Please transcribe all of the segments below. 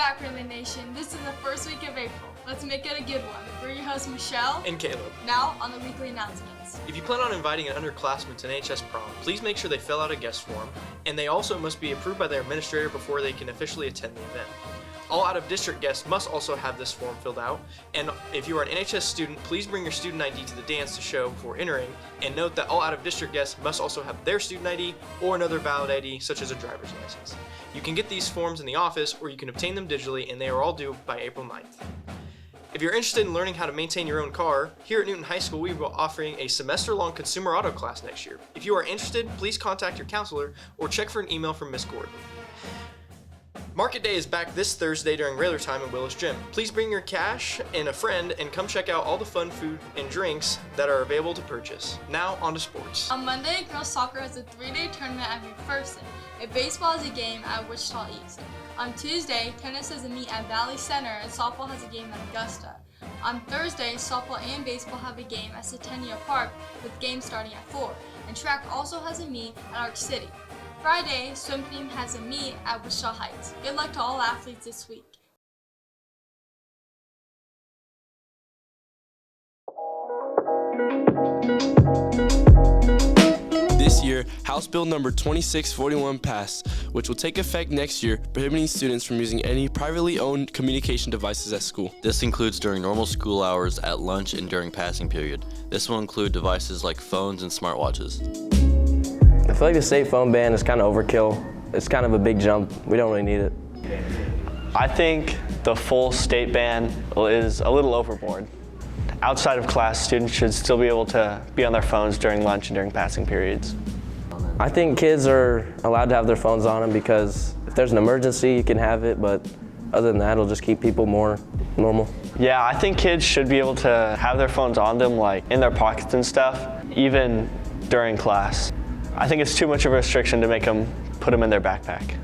back, Relay Nation. This is the first week of April. Let's make it a good one. We're your hosts, Michelle and Caleb. Now on the weekly announcements. If you plan on inviting an underclassman to an NHS prom, please make sure they fill out a guest form, and they also must be approved by their administrator before they can officially attend the event. All out-of-district guests must also have this form filled out, and if you are an NHS student, please bring your student ID to the dance to show before entering, and note that all out-of-district guests must also have their student ID or another valid ID, such as a driver's license. You can get these forms in the office, or you can obtain them digitally, and they are all due by April 9th. If you're interested in learning how to maintain your own car, here at Newton High School we will be offering a semester-long consumer auto class next year. If you are interested, please contact your counselor or check for an email from Ms. Gordon. Market Day is back this Thursday during regular time at Willis Gym. Please bring your cash and a friend and come check out all the fun food and drinks that are available to purchase. Now, on to sports. On Monday, girls soccer has a 3-day tournament at McPherson. Baseball has a game at Wichita East. On Tuesday, tennis has a meet at Valley Center and softball has a game at Augusta. On Thursday, softball and baseball have a game at Centennial Park with games starting at 4. And track also has a meet at Arch City. Friday, swim team has a meet at Wichita Heights. Good luck to all athletes this week. This year, House Bill number 2641 passed, which will take effect next year, prohibiting students from using any privately owned communication devices at school. This includes during normal school hours, at lunch, and during passing period. This will include devices like phones and smartwatches. I feel like the state phone ban is kind of overkill. It's kind of a big jump. We don't really need it. I think the full state ban is a little overboard. Outside of class, students should still be able to be on their phones during lunch and during passing periods. I think kids are allowed to have their phones on them because if there's an emergency, you can have it, but other than that, it'll just keep people more normal. Yeah, I think kids should be able to have their phones on them, like in their pockets and stuff, even during class. I think it's too much of a restriction to make them put them in their backpack.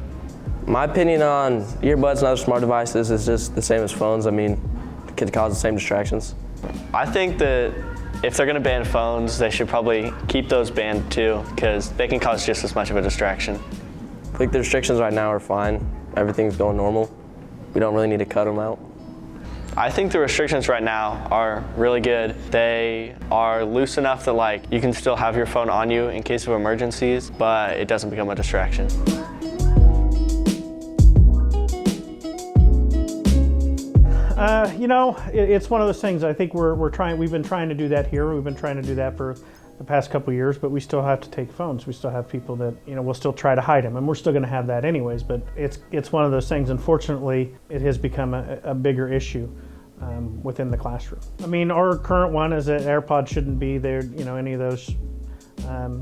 My opinion on earbuds and other smart devices is just the same as phones. I mean, it can cause the same distractions. I think that if they're going to ban phones, they should probably keep those banned too, because they can cause just as much of a distraction. I think the restrictions right now are fine. Everything's going normal. We don't really need to cut them out. I think the restrictions right now are really good. They are loose enough that you can still have your phone on you in case of emergencies, but it doesn't become a distraction. It's one of those things. I think we've been trying to do that here. We've been trying to do that for the past couple of years, but we still have to take phones. We still have people that, we'll still try to hide them, and we're still going to have that anyways, but it's one of those things. Unfortunately, it has become a bigger issue within the classroom. I mean, our current one is that AirPods shouldn't be there, any of those.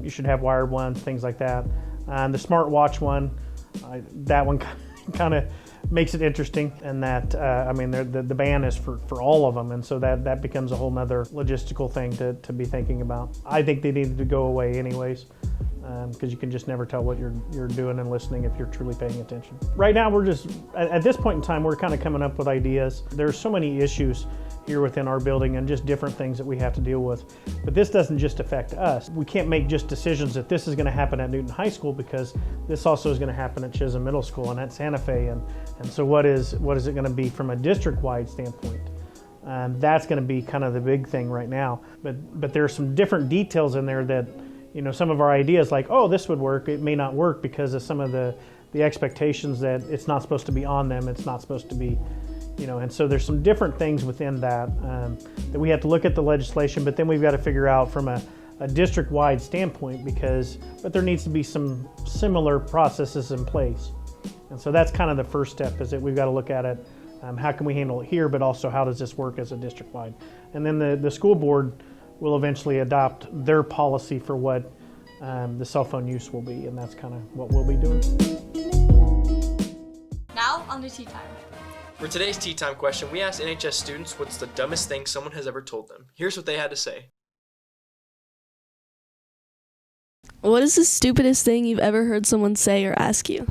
You should have wired ones, things like that. The smartwatch one, that one kind of makes it interesting, and that the ban is for all of them, and so that becomes a whole nother logistical thing to be thinking about. I think they needed to go away anyways, because you can just never tell what you're doing and listening if you're truly paying attention. Right now, we're just at this point in time, we're kind of coming up with ideas. There's so many issues here within our building and just different things that we have to deal with. But this doesn't just affect us. We can't make just decisions that this is going to happen at Newton High School, because this also is going to happen at Chisholm Middle School and at Santa Fe. And so what is it going to be from a district-wide standpoint? That's going to be kind of the big thing right now. But there are some different details in there that, some of our ideas like, oh, this would work, it may not work because of some of the expectations that it's not supposed to be on them, it's not supposed to be, and so there's some different things within that that we have to look at the legislation, but then we've got to figure out from a district-wide standpoint, but there needs to be some similar processes in place. And so that's kind of the first step, is that we've got to look at it, how can we handle it here, but also how does this work as a district-wide. And then the school board will eventually adopt their policy for what the cell phone use will be, and that's kind of what we'll be doing. Now on to tea time. For today's tea time question, we asked NHS students what's the dumbest thing someone has ever told them. Here's what they had to say. What is the stupidest thing you've ever heard someone say or ask you?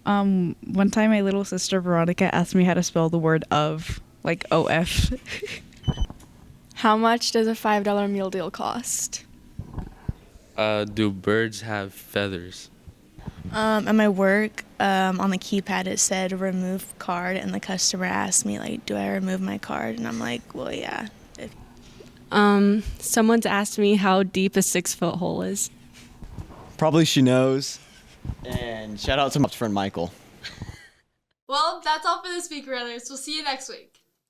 One time my little sister Veronica asked me how to spell the word of, like O-F. How much does a $5 meal deal cost? Do birds have feathers? At my work, on the keypad it said remove card, and the customer asked me like, do I remove my card? And I'm like, well, yeah. Someone's asked me how deep a 6-foot hole is. Probably she knows. And shout out to my friend Michael. Well, that's all for this week, Railers. We'll see you next week.